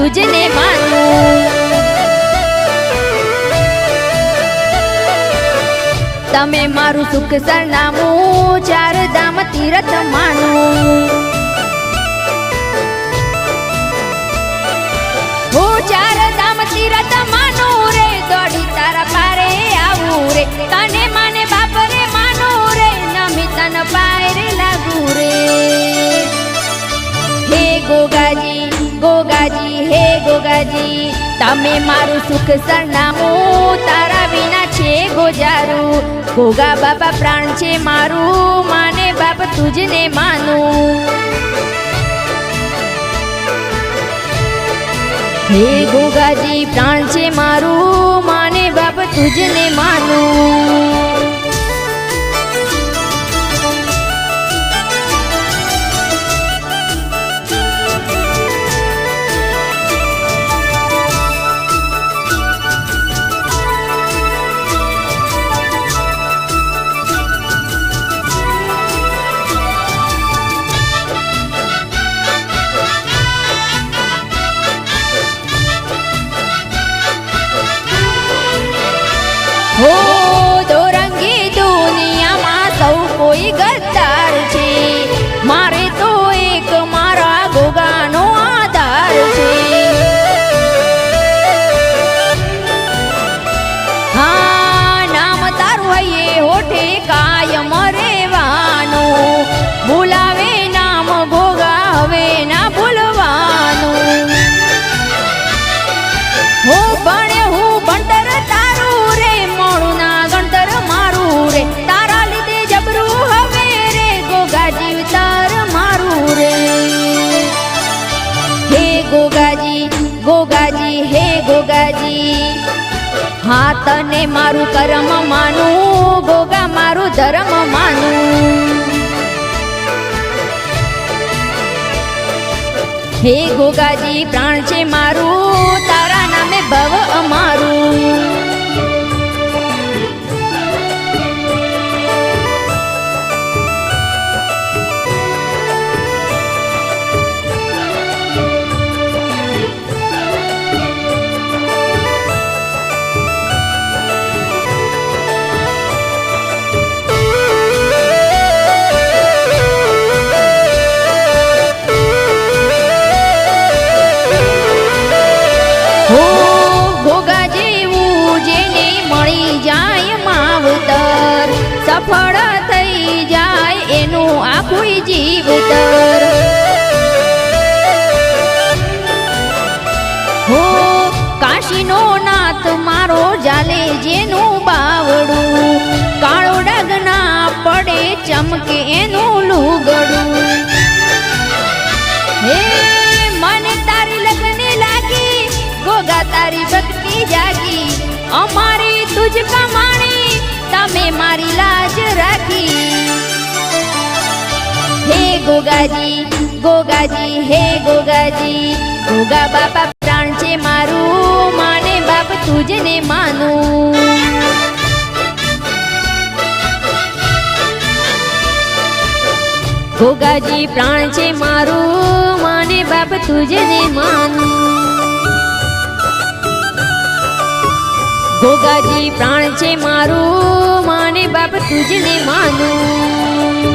તુજને માનું। તમે મારું સુખ સરનામું ચાર ધામ તીરથ માનું। હું ચાર ધામ તીરથ માનું રે, દોડી તારા પારે આવું રે, તને માને બાપ રે માનું રે, નમી તન પાયરે લાગુ રે। હે ગોગાજી ગોગાજી હે ગોગાજી, તમે મારું સુખ સરનામું તારા વિના છે ગોજારું। ગોગા બાપા પ્રાણ છે મારું, માને બાપ તુજને માનું। હે ગોગાજી પ્રાણ છે મારું, માને બાપ તુજને માનું। हो दोरंगी दुनियाમાં સૌ કોઈ ગદ્દાર છે, મારે તો એક મારા ગોગાનો આધાર છે। હા નામ તારું હૈયે હોઠે કાયમ રહેવાનું, બોલાવે નામ ગોગા હવે ના ભૂલવાનું। હો ભણે હું ભણતર તારું રે, મોડું ના ગણતર મારું રે, તારા લીધે જબરું હવે રે, ગોગા જીવતર મારું રે। હે ગોગાજી ગોગાજી હે ગોગાજી, હા તને મારું કર્મ માનું, ગોગા મારું ધર્મ માનું। હે ગોગાજી પ્રાણ છે મારું, તારા નામે ભવ અમારું। સફળ થઈ જાય એનું આખું જીવતર। હો કાશીનો નાથ મારો જાલે જેનું બાવડું, કાળો ડાગ ના પડે ચમકે એનું લુગડું। હે મને તારી લગને લાગી, ગોગા તારી ભક્તિ જાગી, અમારી તુજ કમાણી તમે મારી લાજ રાખી। હે ગોગાજી ગોગાજી હે ગોગાજી, ગોગા બાપા પ્રાણ છે મારું, માને બાપ તુજને માનું। ગોગાજી પ્રાણ છે મારું, માને બાપ તુજને માનું। ગોગાજી પ્રાણ છે મારું, માને બાપ તુજને માનું।